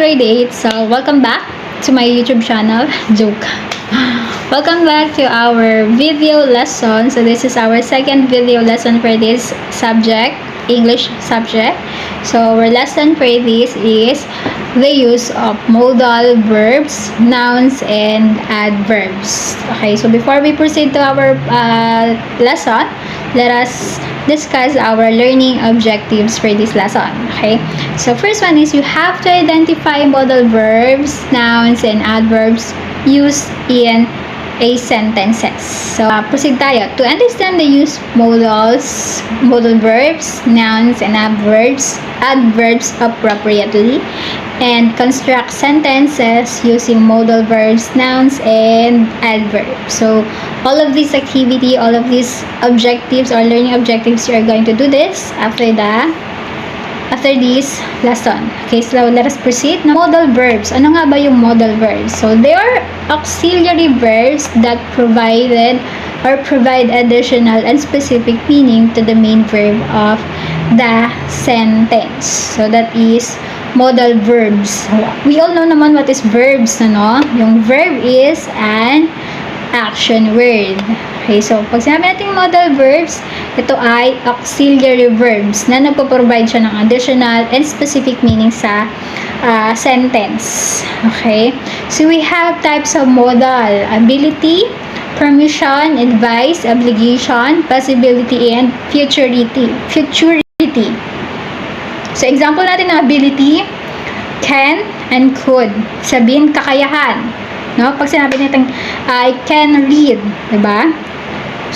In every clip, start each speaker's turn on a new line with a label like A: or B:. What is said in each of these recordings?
A: grade 8. So, welcome back to my YouTube channel. Joke. Welcome back to our video lesson. So, this is our second video lesson for this subject, English subject. So, our lesson for this is the use of modal verbs, nouns, and adverbs. Okay, so before we proceed to our lesson, let us discuss our learning objectives for this lesson. Okay, so first one is you have to identify modal verbs, nouns, and adverbs used in a sentences. So proceed tayo. To understand the use of modal verbs, nouns, and adverbs appropriately, and construct sentences using modal verbs, nouns, and adverbs. So all of this activity, all of these objectives or learning objectives, you are going to do this after this lesson. Okay, so let us proceed. Now, modal verbs. Ano nga ba yung modal verbs? So they are auxiliary verbs that provide additional and specific meaning to the main verb of the sentence. So that is modal verbs. We all know naman what is verbs, no? Yung verb is an action word. Okay, so pag sinabi natin modal verbs, ito ay auxiliary verbs na nagpo-provide siya ng additional and specific meaning sa sentence. Okay, so we have types of modal: ability, permission, advice, obligation, possibility, and futurity. So example natin ng ability, can and could. Sabihin kakayahan. No? Pag sinabi natin, I can read. Diba?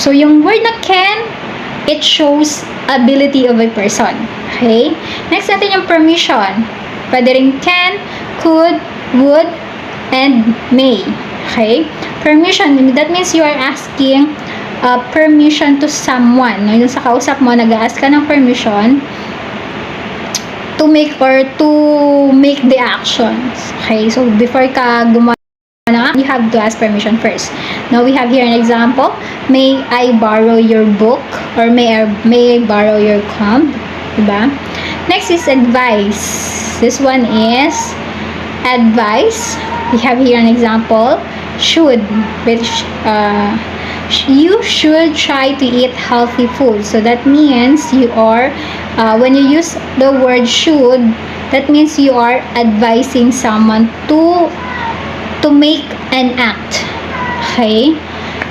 A: So, yung word na can, it shows ability of a person. Okay? Next natin yung permission. Pwede rin can, could, would, and may. Okay? Permission, that means you are asking permission to someone. No? Yung sa kausap mo, nag-ask ka ng permission to make the actions. Okay? So, before ka gumawa, you have to ask permission first. Now we have here an example. May I borrow your book? Or may I borrow your comb? Diba? Next is advice. This one is advice. We have here an example. Should, which you should try to eat healthy food. So that means you are when you use the word should, that means you are advising someone to make an act. Okay?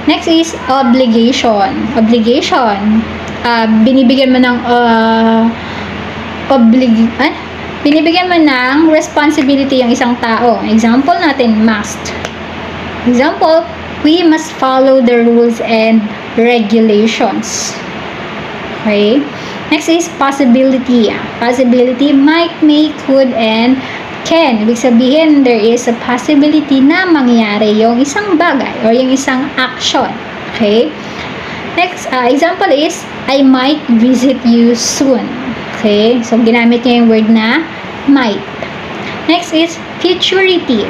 A: Next is obligation. Obligation. Binibigyan mo ng responsibility yung isang tao. Example natin, must. Example, we must follow the rules and regulations. Okay? Next is possibility. Possibility might, may, could, and can. Ibig sabihin, there is a possibility na mangyari yung isang bagay or yung isang action. Okay? Next, example is, I might visit you soon. Okay? So, ginamit niya yung word na might. Next is futurity.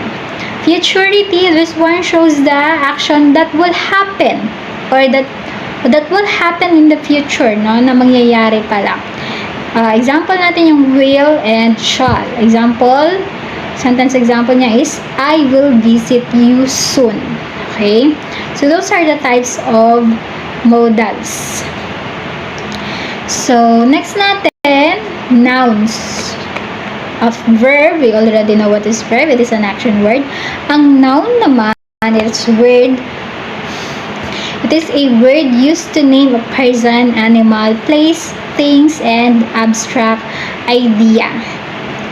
A: Futurity, this one shows the action that will happen or that will happen in the future, no? Na mangyayari pa lang. Example natin yung will and shall. Sentence example niya is, I will visit you soon. Okay? So, those are the types of modals. So, next natin, nouns. Of verb, we already know what is verb. It is an action word. Ang noun naman, it is a word used to name a person, animal, place, things, and abstract idea.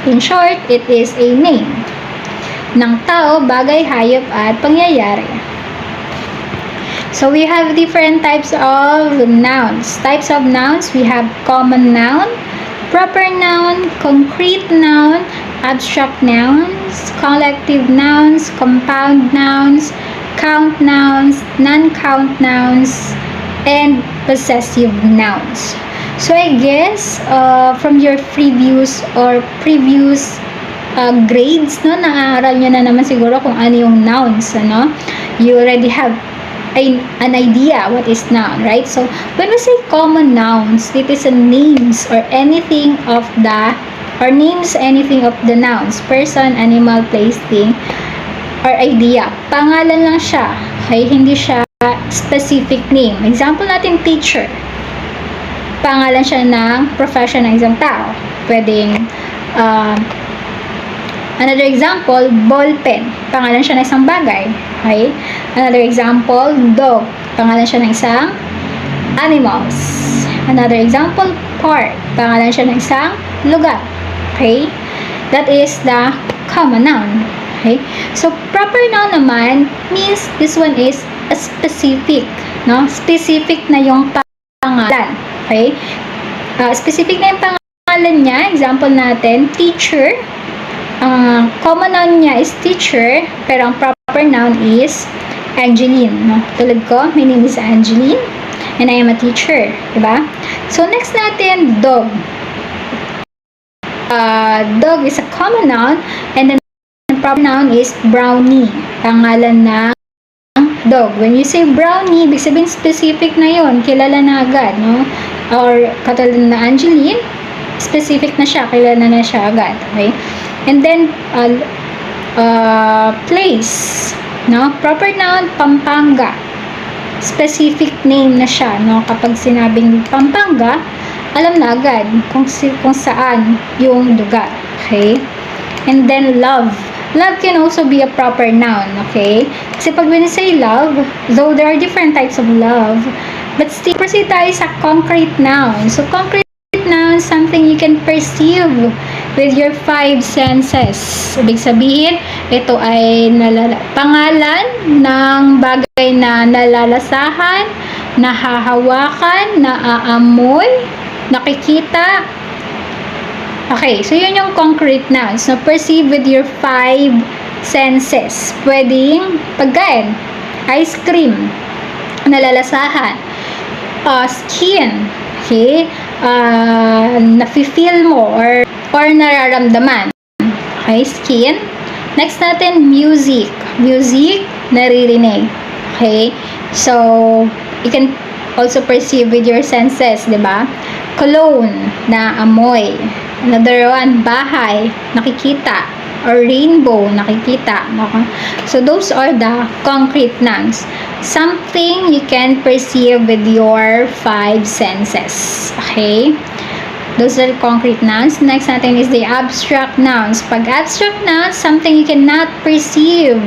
A: In short, it is a name ng tao, bagay, hayop, at pangyayari. So, we have different types of nouns. Types of nouns, we have common noun, proper noun, concrete noun, abstract nouns, collective nouns, compound nouns, count nouns, non-count nouns, and possessive nouns. So, I guess, from your previous grades, no, naaral nyo na naman siguro kung ano yung nouns, ano? You already have an idea what is noun, right? So, when we say common nouns, it is a names or anything of the or names anything of the nouns, person, animal, place, thing, or idea. Pangalan lang siya. Okay? Hindi siya specific name. Example natin, teacher. Pangalan siya ng profession ng isang tao. Pwedeng, another example, ball pen. Pangalan siya ng isang bagay. Okay? Another example, dog. Pangalan siya ng isang animals. Another example, park. Pangalan siya ng isang lugar. Okay? That is the common noun. Okay? So, proper noun naman means this one is a specific. No? Specific na yung pangalan. Okay? Specific na yung pangalan niya. Example natin, teacher. Common noun niya is teacher, pero ang proper noun is Angeline. No? Tulad ko, my name is Angeline, and I am a teacher. Diba? So, next natin, dog. Dog is a common noun, and then the proper noun is brownie. Pangalan ng dog. When you say brownie, ibig sabihin specific na yon, kilala na agad, no? Or katulad na Angeline, specific na siya, kilala na siya agad. Okay? And then, place, no? Proper noun, Pampanga. Specific name na siya, no? Kapag sinabing Pampanga, alam na agad kung saan yung lugar. Okay? And then, love. Love can also be a proper noun, okay? Kasi pag when you say love, though there are different types of love, but still, proceed tayo sa concrete noun. So, concrete noun, something you can perceive with your 5 senses. Ibig sabihin, ito ay pangalan ng bagay na nalalasahan, nahahawakan, naaamoy, nakikita. Okay, so yun yung concrete nouns na perceive with your 5 senses. Pwedeng pagkain, ice cream, nalalasahan, skin, okay, nafe-feel mo or nararamdaman. Okay, skin. Next natin, music. Music, naririnig. Okay, so you can also perceive with your senses, di ba? Cologne, na amoy. Another one, bahay, nakikita. Or rainbow, nakikita. Okay? So, those are the concrete nouns. Something you can perceive with your 5 senses. Okay? Those are concrete nouns. Next natin is the abstract nouns. Pag abstract nouns, something you cannot perceive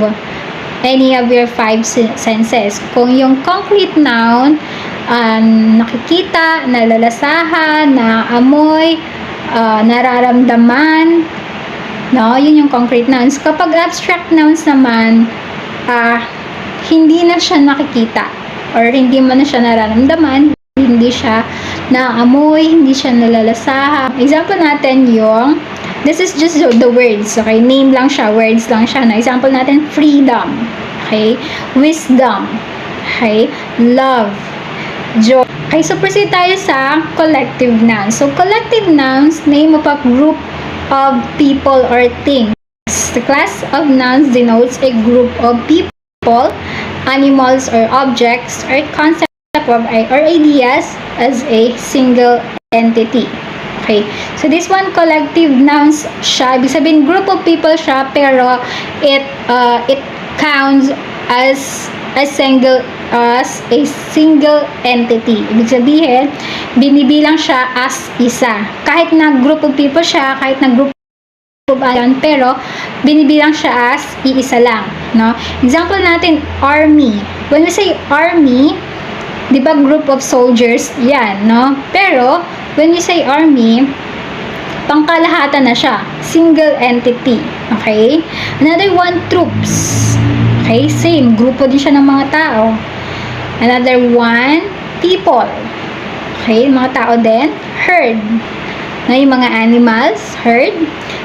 A: any of your 5 senses. Kung yung concrete noun, nakikita, nalalasahan, naamoy, nararamdaman, no? Yun yung concrete nouns. Kapag abstract nouns naman, hindi na siya nakikita or hindi mo na siya nararamdaman, hindi siya naamoy, hindi siya nalalasahan. Example natin yung, this is just the words, okay? Name lang siya, words lang siya. No? Example natin, freedom, okay? Wisdom, okay? Love, joy. Okay, so proceed tayo sa collective nouns. So, collective nouns, name of a group of people or things. The class of nouns denotes a group of people, animals, or objects, or concepts of or ideas as a single entity. Okay, so this one, collective nouns siya. Ibig sabihin, group of people siya, pero it counts as a single entity. Ibig sabihin, binibilang siya as isa. Kahit na group of people siya, kahit na group of ayan, pero binibilang siya as iisa lang, no? Example natin, army. When we say army, di ba group of soldiers, yan, no? Pero, when we say army, pangkalahatan na siya. Single entity. Okay? Another one, troops. Okay, same. Grupo din siya ng mga tao. Another one, people. Okay, mga tao din. Herd. Na yung mga animals, herd.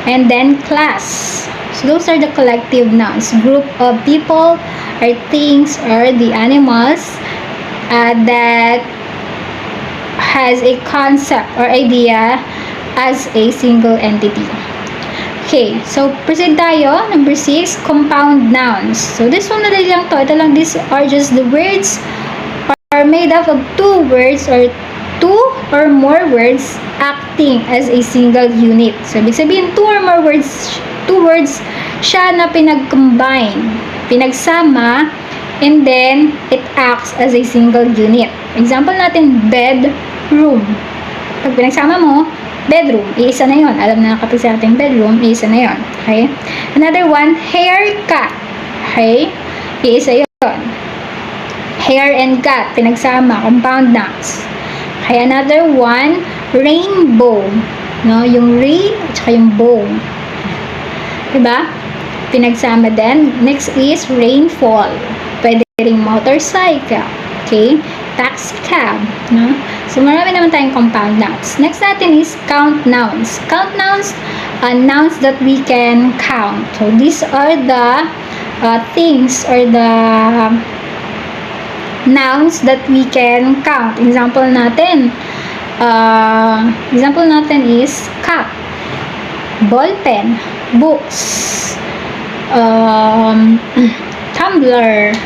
A: And then, class. So, those are the collective nouns. Group of people or things or the animals that has a concept or idea as a single entity. Okay, so proceed tayo. Number 6, compound nouns. So this one na lang to. Ito lang, these are just the words are made up of 2 words or 2 or more words acting as a single unit. So, ibig sabihin, two or more words, two words siya na pinag-combine, pinagsama, and then it acts as a single unit. Example natin, bedroom. Pag pinagsama mo, bedroom, iisa na yon. Alam na kapag sa ating bedroom, iisa na yon. Okay? Another one, haircut. Okay? Iisa yon. Hair and cut, pinagsama, compound nouns. Okay, another one, rainbow. No, yung rain at saka yung bow. Diba? Pinagsama din. Next is rainfall. Pwede ring motorcycle. Okay? Taxi cab. No? So, marami naman tayong compound nouns. Next natin is count nouns. Count nouns, nouns that we can count. So, these are the things or the nouns that we can count. Example natin is cup, ballpen, books, tumbler,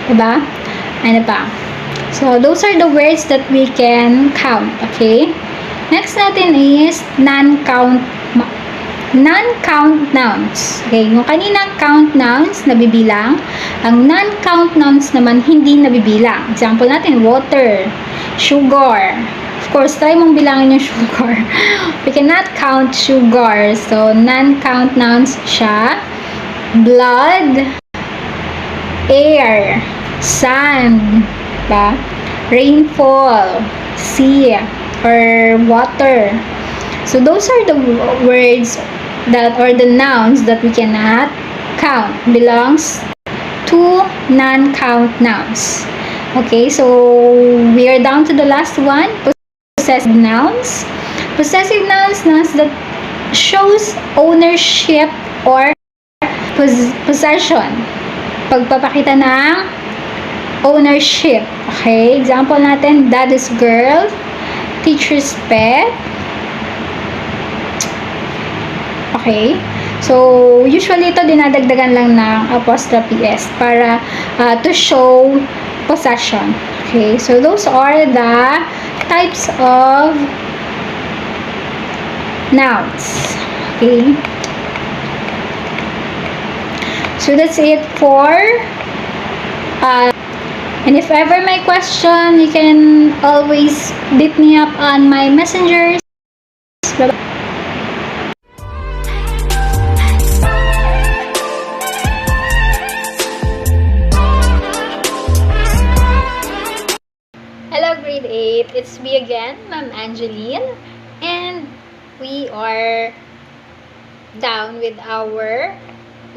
A: diba? Ano pa? So, those are the words that we can count. Okay? Next natin is non-count nouns. Okay, yung kaninang count nouns, nabibilang. Ang non-count nouns naman, hindi nabibilang. Example natin, water, sugar. Of course, try mong bilangin yung sugar. We cannot count sugar. So, non-count nouns siya. Blood, air, sun, diba? Rainfall, sea, or water. So, those are the words that or the nouns that we cannot count. Belongs to non-count nouns. Okay, so we are down to the last one, possessive nouns. Possessive nouns, nouns that shows ownership or possession. Pagpapakita ng ownership. Okay, example natin, daddy's girl, teacher's pet. Okay? So, usually ito dinadagdagan lang ng apostrophe S para to show possession. Okay? So, those are the types of nouns. Okay? So, that's it for and if ever my question, you can always beat me up on my messengers. Bye-bye. Grade 8, it's me again, Ma'am Angeline, and we are down with our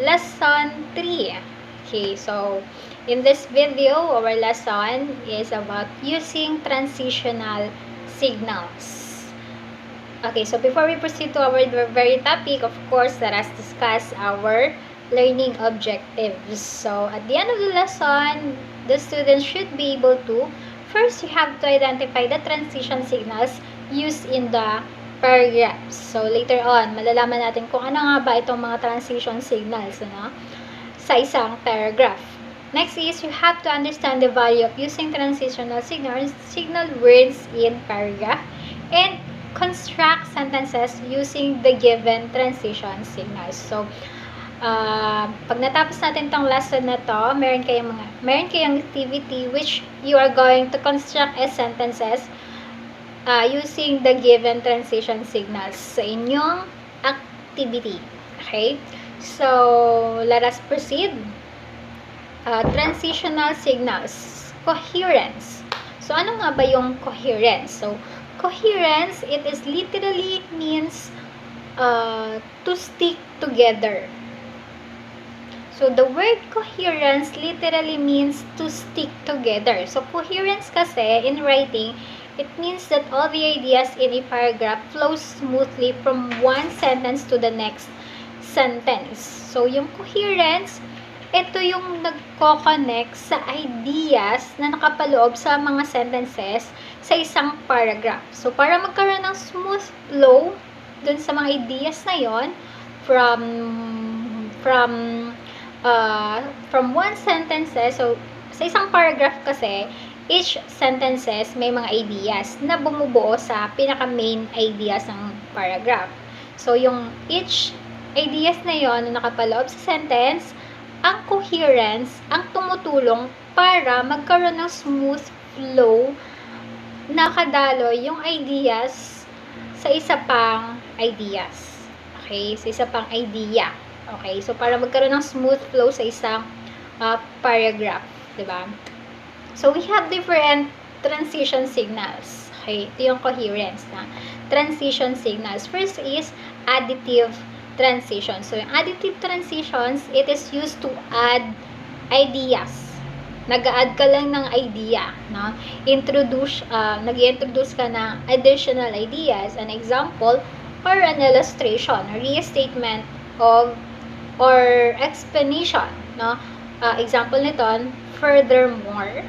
A: lesson 3. Okay, so in this video, our lesson is about using transitional signals. Okay, so before we proceed to our very topic, of course, let us discuss our learning objectives. So at the end of the lesson, the students should be able to first, you have to identify the transition signals used in the paragraphs. So, later on, malalaman natin kung ano nga ba itong mga transition signals sa isang paragraph. Next is, you have to understand the value of using transitional signal words in paragraph, and construct sentences using the given transition signals. So, pag natapos natin tong lesson na to, meron kayong activity which you are going to construct as sentences using the given transition signals sa inyong activity. Okay? So, let us proceed. Transitional signals. Coherence. So, ano nga ba yung coherence? So, coherence, it is literally means to stick together. So, the word coherence literally means to stick together. So, coherence kasi in writing, it means that all the ideas in a paragraph flow smoothly from one sentence to the next sentence. So, yung coherence, ito yung nagko-connect sa ideas na nakapaloob sa mga sentences sa isang paragraph. So, para magkaroon ng smooth flow dun sa mga ideas na yon from one sentence, so sa isang paragraph kasi, each sentences may mga ideas na bumubuo sa pinaka-main ideas ng paragraph. So, yung each ideas na yon na nakapaloob sa sentence, ang coherence ang tumutulong para magkaroon ng smooth flow na kadaloy yung ideas sa isa pang ideas. Okay? Sa isa pang idea. Okay? So, para magkaroon ng smooth flow sa isang paragraph. Diba? So, we have different transition signals. Okay? Ito yung coherence na transition signals. First is additive transition. So, yung additive transitions, it is used to add ideas. Nag-a-add ka lang ng idea. No? Nag-i-introduce ka ng additional ideas. An example or an illustration, a restatement of or explanation. No? Example nito, furthermore,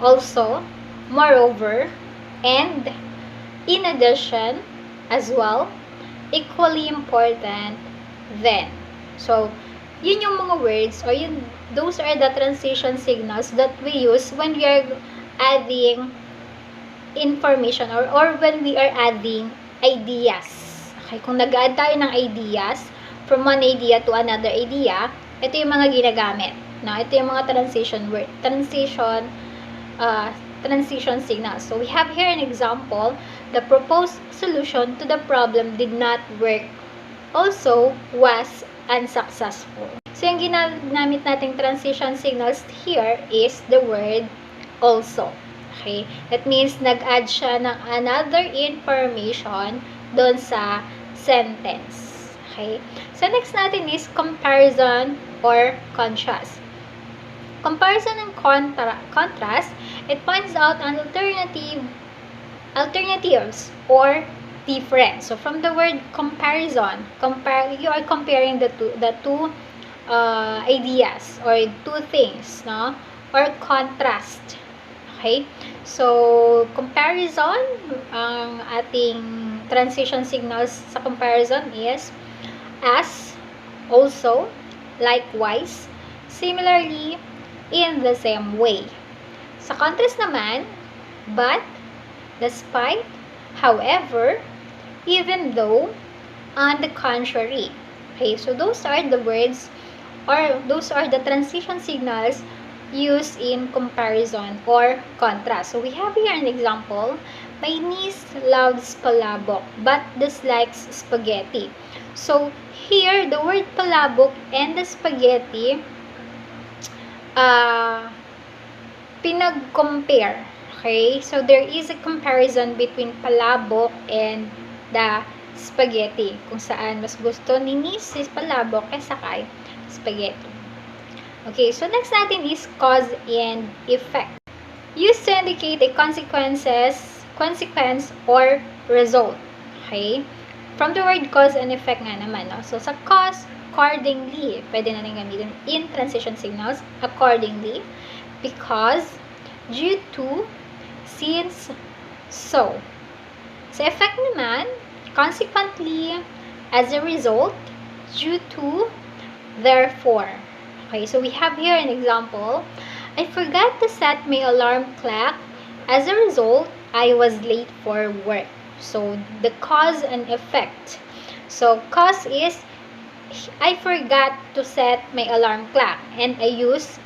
A: also, moreover, and in addition, as well, equally important, then. So, yun yung mga words or those are the transition signals that we use when we are adding information or when we are adding ideas. Okay, kung nag-add tayo ng ideas from one idea to another idea, ito yung mga ginagamit. No? Ito yung mga transition signals. So, we have here an example. The proposed solution to the problem did not work. Also, was unsuccessful. So, yung ginamit nating transition signals here is the word also. Okay? That means, nag-add siya ng another information doon sa sentence. Okay? So, next natin is comparison or contrast. Comparison and contrast, it points out an alternatives or difference. So, from the word comparison, you are comparing the two ideas or two things, no? Or contrast. Okay? So, comparison, ang ating transition signals sa comparison is as, also, likewise, similarly, in the same way. Sa contrast naman, but, despite, however, even though, on the contrary. Okay, so those are the words or those are the transition signals used in comparison or contrast. So we have here an example. My niece loves palabok but dislikes spaghetti. So here, the word palabok and the spaghetti pinag-compare. Okay? So, there is a comparison between palabok and the spaghetti. Kung saan mas gusto ni niece is palabok kaysa kay spaghetti. Okay, so next natin is cause and effect. Used to indicate a consequence or result. Okay? From the word cause and effect nga naman. No? So, sa cause, accordingly, pwede natin gamitin in transition signals, accordingly, because, due to, since, so. Sa effect naman, consequently, as a result, due to, therefore. Okay, so we have here an example. I forgot to set my alarm clock. As a result, I was late for work. So, the cause and effect. So, cause is, I forgot to set my alarm clock. And I use,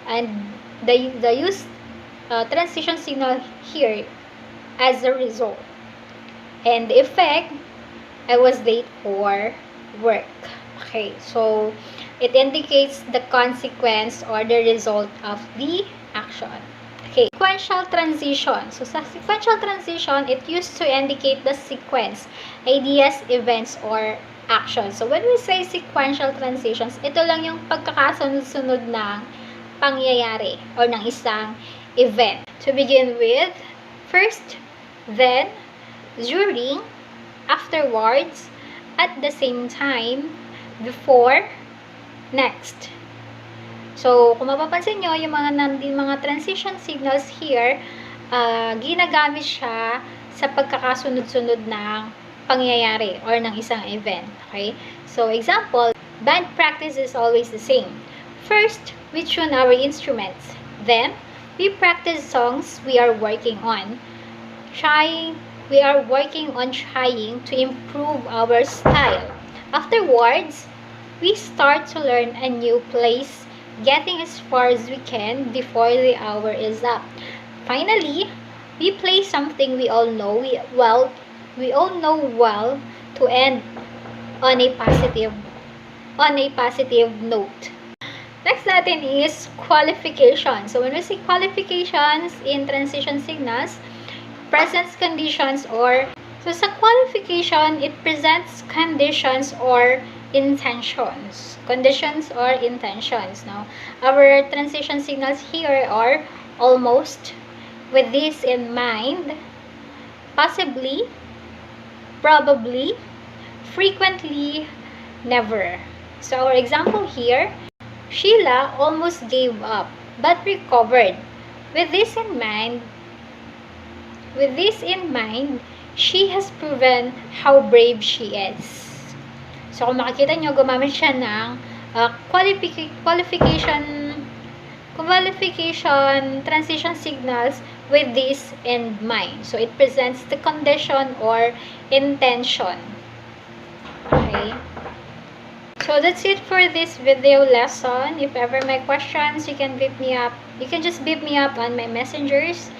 A: and the transition signal here as a result. And the effect, I was late for work. Okay, so it indicates the consequence or the result of the action. Okay, sequential transition. So sa sequential transition, it used to indicate the sequence, ideas, events, or actions. So when we say sequential transitions, ito lang yung pagkakasunod-sunod ng pangyayari or ng isang event. To begin with, first, then, during, afterwards, at the same time, before, next. So, kung mapapansin nyo, yung mga transition signals here, ginagamit siya sa pagkakasunod-sunod ng pangyayari or ng isang event. Okay? So, example, band practice is always the same. First, we tune our instruments. Then, we practice songs we are working on. We are working on trying to improve our style. Afterwards, we start to learn a new place, getting as far as we can before the hour is up. Finally, we play something we all know well to end on a positive note. Next natin is qualification. So when we say qualifications in transition signals, present conditions or so sa qualification, it presents conditions or intentions. Conditions or intentions. Now, our transition signals here are almost, with this in mind, possibly, probably, frequently, never. So our example here, Sheila almost gave up but recovered. With this in mind, she has proven how brave she is. So kung makikita nyo, gumamit siya ng qualification transition signals with this in mind. So it presents the condition or intention. Okay? So that's it for this video lesson. If ever my questions, you can beep me up. You can just beep me up on my messengers.